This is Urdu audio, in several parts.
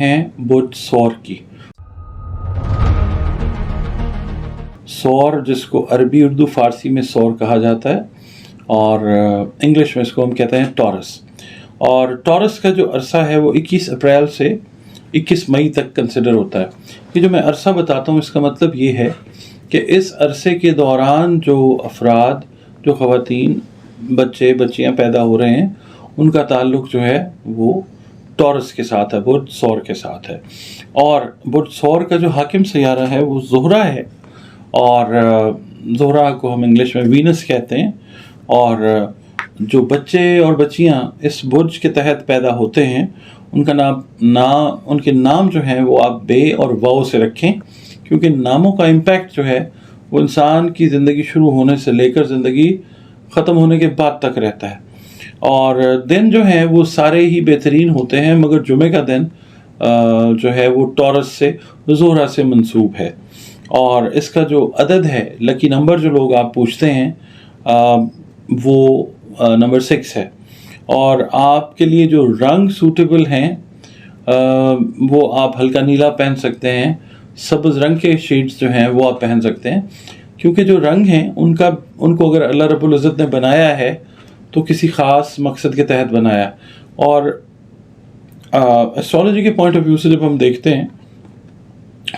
ہیں برج سور کی. سور جس کو عربی اردو فارسی میں سور کہا جاتا ہے اور انگلش میں اس کو ہم کہتے ہیں ٹورس. اور ٹورس کا جو عرصہ ہے وہ 21 اپریل سے 21 مئی تک کنسیڈر ہوتا ہے. یہ جو میں عرصہ بتاتا ہوں اس کا مطلب یہ ہے کہ اس عرصے کے دوران جو افراد، جو خواتین، بچے بچیاں پیدا ہو رہے ہیں، ان کا تعلق جو ہے وہ ٹورس کے ساتھ ہے، برج سور کے ساتھ ہے. اور برج سور کا جو حاکم سیارہ ہے وہ زہرہ ہے، اور زہرہ کو ہم انگلش میں وینس کہتے ہیں. اور جو بچے اور بچیاں اس برج کے تحت پیدا ہوتے ہیں ان کے نام جو ہیں وہ آپ بے اور واؤ سے رکھیں، کیونکہ ناموں کا امپیکٹ جو ہے وہ انسان کی زندگی شروع ہونے سے لے کر زندگی ختم ہونے کے بعد تک رہتا ہے. اور دن جو ہیں وہ سارے ہی بہترین ہوتے ہیں، مگر جمعہ کا دن جو ہے وہ ٹورس سے زہرہ سے منسوب ہے. اور اس کا جو عدد ہے، لکی نمبر جو لوگ آپ پوچھتے ہیں، وہ نمبر 6 ہے. اور آپ کے لیے جو رنگ سوٹیبل ہیں وہ آپ ہلکا نیلا پہن سکتے ہیں، سبز رنگ کے شیڈز جو ہیں وہ آپ پہن سکتے ہیں، کیونکہ جو رنگ ہیں ان کو اگر اللہ رب العزت نے بنایا ہے تو کسی خاص مقصد کے تحت بنایا. اور ایسٹرالوجی کے پوائنٹ آف ویو سے جب ہم دیکھتے ہیں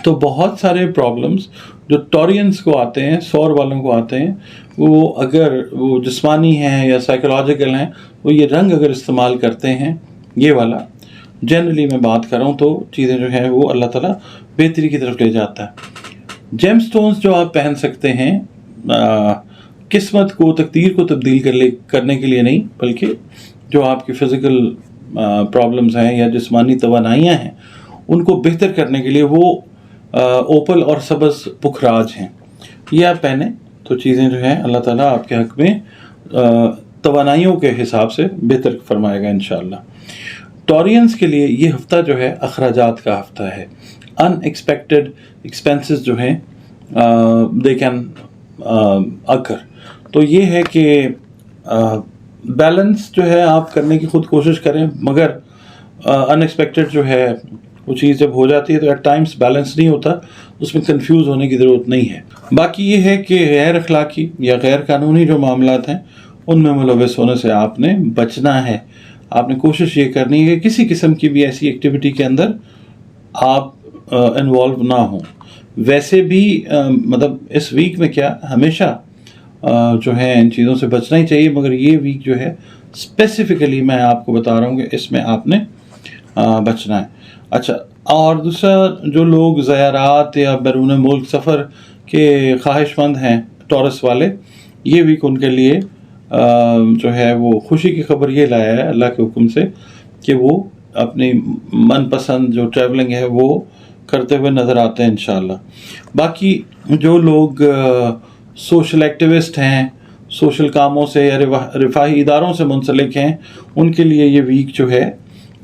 تو بہت سارے پرابلمز جو ٹورینز کو آتے ہیں، سور والوں کو آتے ہیں، وہ اگر وہ جسمانی ہیں یا سائیکولوجیکل ہیں، وہ یہ رنگ اگر استعمال کرتے ہیں، یہ والا جنرلی میں بات کر رہا ہوں، تو چیزیں جو ہیں وہ اللہ تعالیٰ بہتری کی طرف لے جاتا ہے. جیم سٹونز جو آپ پہن سکتے ہیں قسمت کو، تقدیر کو تبدیل کرنے کے لیے نہیں، بلکہ جو آپ کی فزیکل پرابلمز ہیں یا جسمانی توانائیاں ہیں ان کو بہتر کرنے کے لیے، وہ اوپل اور سبز پکھراج ہیں، یہ آپ پہنیں تو چیزیں جو ہیں اللہ تعالیٰ آپ کے حق میں توانائیوں کے حساب سے بہتر فرمائے گا انشاءاللہ. ٹورینز کے لیے یہ ہفتہ جو ہے اخراجات کا ہفتہ ہے. ان ایکسپیکٹڈ ایکسپینسز جو ہیں دے کین اکر. تو یہ ہے کہ بیلنس جو ہے آپ کرنے کی خود کوشش کریں، مگر ان ایکسپیکٹڈ جو ہے وہ چیز جب ہو جاتی ہے تو ایٹ ٹائمز بیلنس نہیں ہوتا، اس میں کنفیوز ہونے کی ضرورت نہیں ہے. باقی یہ ہے کہ غیر اخلاقی یا غیر قانونی جو معاملات ہیں ان میں ملوث ہونے سے آپ نے بچنا ہے. آپ نے کوشش یہ کرنی ہے کہ کسی قسم کی بھی ایسی ایکٹیویٹی کے اندر آپ انوالو نہ ہوں. ویسے بھی مطلب اس ویک میں کیا ہمیشہ جو ہے ان چیزوں سے بچنا ہی چاہیے، مگر یہ ویک جو ہے اسپیسیفکلی میں آپ کو بتا رہا ہوں کہ اس میں آپ نے بچنا ہے. اچھا، اور دوسرا جو لوگ زیارات یا بیرون ملک سفر کے خواہش مند ہیں ٹورس والے، یہ ویک ان کے لیے جو ہے وہ خوشی کی خبر یہ لایا ہے اللہ کے حکم سے کہ وہ اپنی من پسند جو ٹریولنگ ہے وہ کرتے ہوئے نظر آتے ہیں انشاءاللہ. باقی جو لوگ سوشل ایکٹیوسٹ ہیں، سوشل کاموں سے یا رفاہی اداروں سے منسلک ہیں، ان کے لیے یہ ویک جو ہے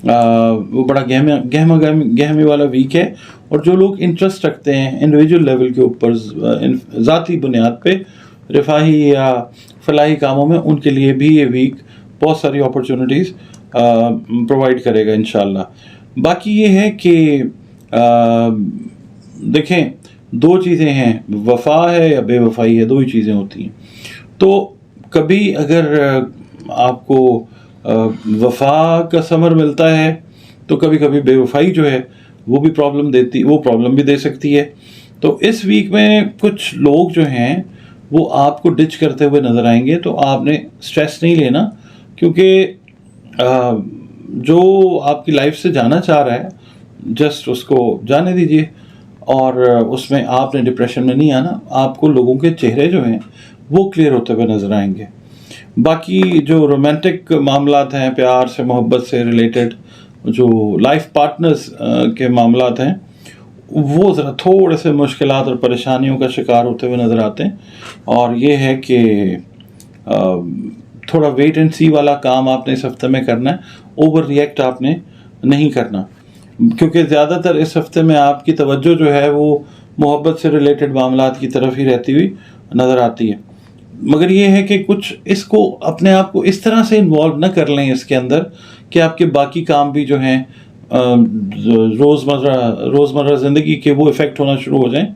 وہ بڑا گہمے والا ویک ہے. اور جو لوگ انٹرسٹ رکھتے ہیں انڈیویجول لیول کے اوپر ذاتی بنیاد پہ رفاہی یا فلاحی کاموں میں، ان کے لیے بھی یہ ویک بہت ساری اپرچونٹیز پرووائڈ کرے گا انشاءاللہ. باقی یہ ہے کہ دیکھیں، دو چیزیں ہیں، وفا ہے یا بے وفائی ہے، دو ہی چیزیں ہوتی ہیں. تو کبھی اگر آپ کو وفا کا ثمر ملتا ہے تو کبھی کبھی بے وفائی جو ہے وہ بھی پرابلم بھی دے سکتی ہے. تو اس ویک میں کچھ لوگ جو ہیں وہ آپ کو ڈچ کرتے ہوئے نظر آئیں گے، تو آپ نے سٹریس نہیں لینا، کیونکہ جو آپ کی لائف سے جانا چاہ رہا ہے جسٹ اس کو جانے دیجیے، اور اس میں آپ نے ڈپریشن میں نہیں آنا. آپ کو لوگوں کے چہرے جو ہیں وہ کلیئر ہوتے ہوئے نظر آئیں گے. باقی جو رومانٹک معاملات ہیں، پیار سے، محبت سے ریلیٹڈ جو لائف پارٹنرز کے معاملات ہیں، وہ ذرا تھوڑے سے مشکلات اور پریشانیوں کا شکار ہوتے ہوئے نظر آتے ہیں. اور یہ ہے کہ تھوڑا ویٹ اینڈ سی والا کام آپ نے اس ہفتے میں کرنا ہے. اوور ریئیکٹ آپ نے نہیں کرنا، کیونکہ زیادہ تر اس ہفتے میں آپ کی توجہ جو ہے وہ محبت سے ریلیٹڈ معاملات کی طرف ہی رہتی ہوئی نظر آتی ہے. مگر یہ ہے کہ کچھ اس کو اپنے آپ کو اس طرح سے انوالو نہ کر لیں اس کے اندر کہ آپ کے باقی کام بھی جو ہیں روزمرہ زندگی کے وہ افیکٹ ہونا شروع ہو جائیں،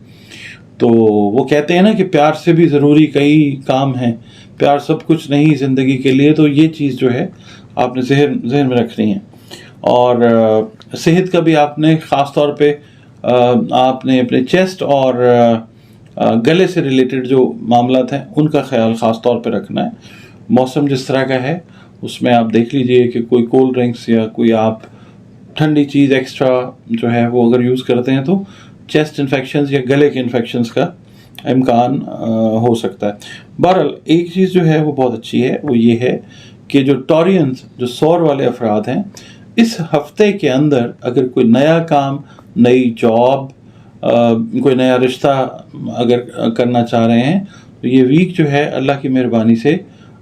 تو وہ کہتے ہیں نا کہ پیار سے بھی ضروری کئی کام ہیں، پیار سب کچھ نہیں زندگی کے لیے. تو یہ چیز جو ہے آپ نے ذہن میں رکھنی ہے. اور صحت کا بھی آپ نے خاص طور پہ آپ نے اپنے چیسٹ اور گلے سے ریلیٹڈ جو معاملات ہیں ان کا خیال خاص طور پہ رکھنا ہے. موسم جس طرح کا ہے اس میں آپ دیکھ لیجئے کہ کوئی کولڈ ڈرنکس یا کوئی آپ ٹھنڈی چیز ایکسٹرا جو ہے وہ اگر یوز کرتے ہیں تو چیسٹ انفیکشنز یا گلے کے انفیکشنز کا امکان ہو سکتا ہے. بہرحال ایک چیز جو ہے وہ بہت اچھی ہے، وہ یہ ہے کہ جو ٹورینز، جو سور والے افراد ہیں، اس ہفتے کے اندر اگر کوئی نیا کام، نئی جاب، کوئی نیا رشتہ اگر کرنا چاہ رہے ہیں تو یہ ویک جو ہے اللہ کی مہربانی سے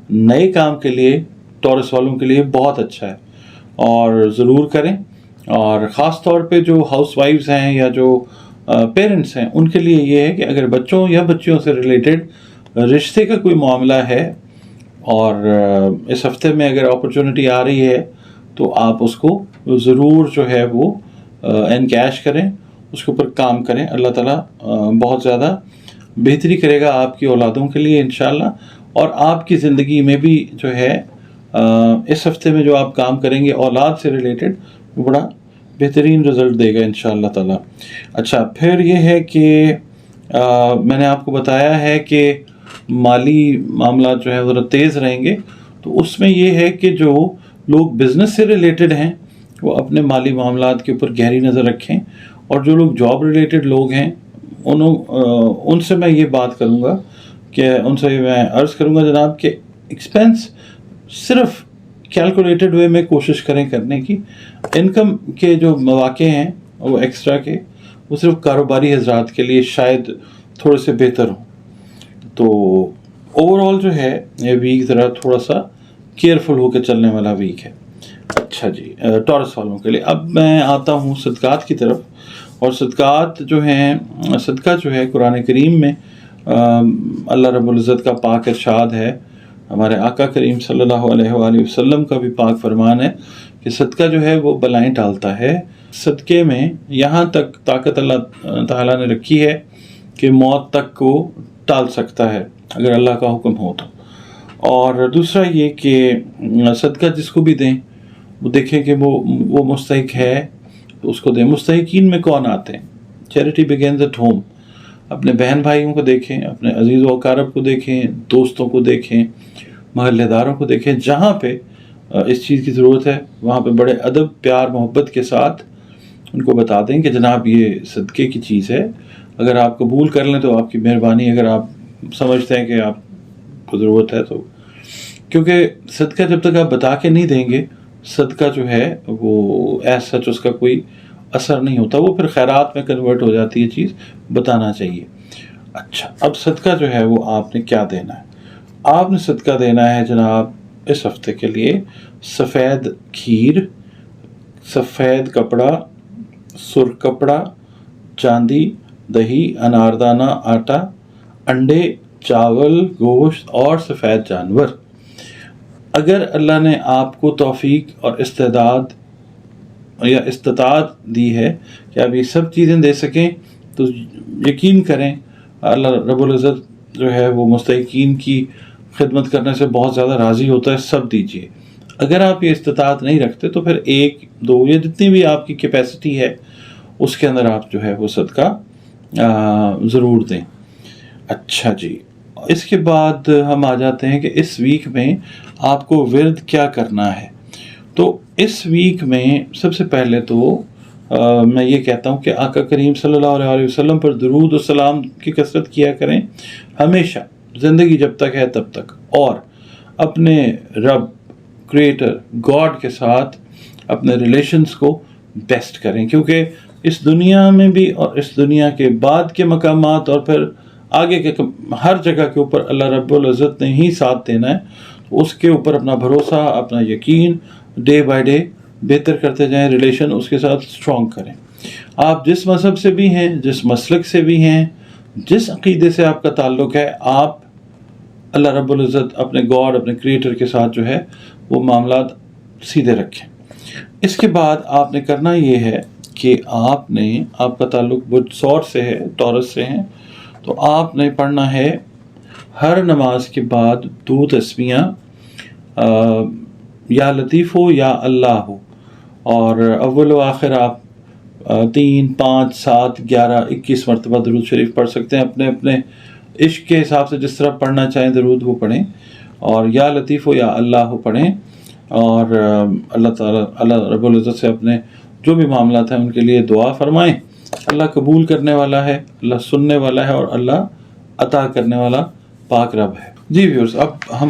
نئے کام کے لیے ٹورس والوں کے لیے بہت اچھا ہے، اور ضرور کریں. اور خاص طور پہ جو ہاؤس وائفز ہیں یا جو پیرنٹس ہیں ان کے لیے یہ ہے کہ اگر بچوں یا بچیوں سے ریلیٹڈ رشتے کا کوئی معاملہ ہے اور اس ہفتے میں اگر اپرچونٹی آ رہی ہے تو آپ اس کو ضرور جو ہے وہ انکیش کریں، اس کے اوپر کام کریں. اللہ تعالیٰ بہت زیادہ بہتری کرے گا آپ کی اولادوں کے لیے انشاءاللہ، اور آپ کی زندگی میں بھی جو ہے اس ہفتے میں جو آپ کام کریں گے اولاد سے ریلیٹڈ وہ بڑا بہترین رزلٹ دے گا انشاءاللہ تعالیٰ. اچھا، پھر یہ ہے کہ میں نے آپ کو بتایا ہے کہ مالی معاملات جو ہے ذرا تیز رہیں گے، تو اس میں یہ ہے کہ جو لوگ بزنس سے ریلیٹڈ ہیں وہ اپنے مالی معاملات کے اوپر گہری نظر رکھیں، اور جو لوگ جاب ریلیٹڈ لوگ ہیں ان سے میں یہ بات کروں گا کہ ان سے میں عرض کروں گا جناب کہ ایکسپینس صرف کیلکولیٹڈ وے میں کوشش کریں کرنے کی. انکم کے جو مواقع ہیں وہ ایکسٹرا کے وہ صرف کاروباری حضرات کے لیے شاید تھوڑے سے بہتر ہوں. تو اوور آل جو ہے یہ ویک ذرا تھوڑا سا کیئرفل ہو کے چلنے والا ویک ہے. اچھا جی، ٹورس والوں کے لیے اب میں آتا ہوں صدقات کی طرف. اور صدقات جو ہیں، صدقہ جو ہے قرآن کریم میں اللہ رب العزت کا پاک ارشاد ہے، ہمارے آقا کریم صلی اللہ علیہ وآلہ وسلم کا بھی پاک فرمان ہے کہ صدقہ جو ہے وہ بلائیں ٹالتا ہے. صدقے میں یہاں تک طاقت اللہ تعالیٰ نے رکھی ہے کہ موت تک کو ٹال سکتا ہے اگر اللہ کا حکم ہو تو. اور دوسرا یہ کہ صدقہ جس کو بھی دیں وہ دیکھیں کہ وہ مستحق ہے تو اس کو دیں. مستحقین میں کون آتے ہیں؟ Charity begins at home. اپنے بہن بھائیوں کو دیکھیں، اپنے عزیز و اقارب کو دیکھیں، دوستوں کو دیکھیں، محلے داروں کو دیکھیں. جہاں پہ اس چیز کی ضرورت ہے وہاں پہ بڑے ادب، پیار، محبت کے ساتھ ان کو بتا دیں کہ جناب یہ صدقے کی چیز ہے، اگر آپ قبول کر لیں تو آپ کی مہربانی، اگر آپ سمجھتے ہیں کہ آپ کو ضرورت ہے تو. کیونکہ صدقہ جب تک آپ بتا کے نہیں دیں گے، صدقہ جو ہے وہ ایز سچ اس کا کوئی اثر نہیں ہوتا، وہ پھر خیرات میں کنورٹ ہو جاتی ہے چیز. بتانا چاہیے. اچھا، اب صدقہ جو ہے وہ آپ نے کیا دینا ہے؟ آپ نے صدقہ دینا ہے جناب اس ہفتے کے لیے سفید کھیر، سفید کپڑا، سرخ کپڑا، چاندی، دہی، اناردانہ آٹا، انڈے، چاول، گوشت اور سفید جانور. اگر اللہ نے آپ کو توفیق اور استعداد یا استطاعت دی ہے کہ آپ یہ سب چیزیں دے سکیں تو یقین کریں اللہ رب العزت جو ہے وہ مستحقین کی خدمت کرنے سے بہت زیادہ راضی ہوتا ہے. سب دیجیے. اگر آپ یہ استطاعت نہیں رکھتے تو پھر 1، 2 یا جتنی بھی آپ کی کیپیسٹی ہے اس کے اندر آپ جو ہے وہ صدقہ ضرور دیں. اچھا جی، اس کے بعد ہم آ جاتے ہیں کہ اس ویک میں آپ کو ورد کیا کرنا ہے. تو اس ویک میں سب سے پہلے تو میں یہ کہتا ہوں کہ آقا کریم صلی اللہ علیہ وسلم پر درود و سلام کی کثرت کیا کریں ہمیشہ، زندگی جب تک ہے تب تک. اور اپنے رب، کریٹر، گاڈ کے ساتھ اپنے ریلیشنز کو بیسٹ کریں، کیونکہ اس دنیا میں بھی اور اس دنیا کے بعد کے مقامات اور پھر آگے کے ہر جگہ کے اوپر اللہ رب العزت نے ہی ساتھ دینا ہے. اس کے اوپر اپنا بھروسہ، اپنا یقین ڈے بائی ڈے بہتر کرتے جائیں. ریلیشن اس کے ساتھ اسٹرانگ کریں. آپ جس مذہب سے بھی ہیں، جس مسلک سے بھی ہیں، جس عقیدے سے آپ کا تعلق ہے، آپ اللہ رب العزت اپنے گاڈ، اپنے کریٹر کے ساتھ جو ہے وہ معاملات سیدھے رکھیں. اس کے بعد آپ نے کرنا یہ ہے کہ آپ کا تعلق بج سور سے ہے، ٹورس سے ہیں، تو آپ نے پڑھنا ہے ہر نماز کے بعد 2 تسمیہ، یا لطیف ہو یا اللہ ہو، اور اول و آخر آپ 3، 5، 7، 11، 21 مرتبہ درود شریف پڑھ سکتے ہیں، اپنے اپنے عشق کے حساب سے جس طرح پڑھنا چاہیں درود وہ پڑھیں، اور یا لطیف ہو یا اللہ ہو پڑھیں، اور اللہ تعالیٰ اللہ رب العزت سے اپنے جو بھی معاملات ہیں ان کے لیے دعا فرمائیں۔ اللہ قبول کرنے والا ہے، اللہ سننے والا ہے، اور اللہ عطا کرنے والا پاک رب ہے۔ جی ویورز، اب ہم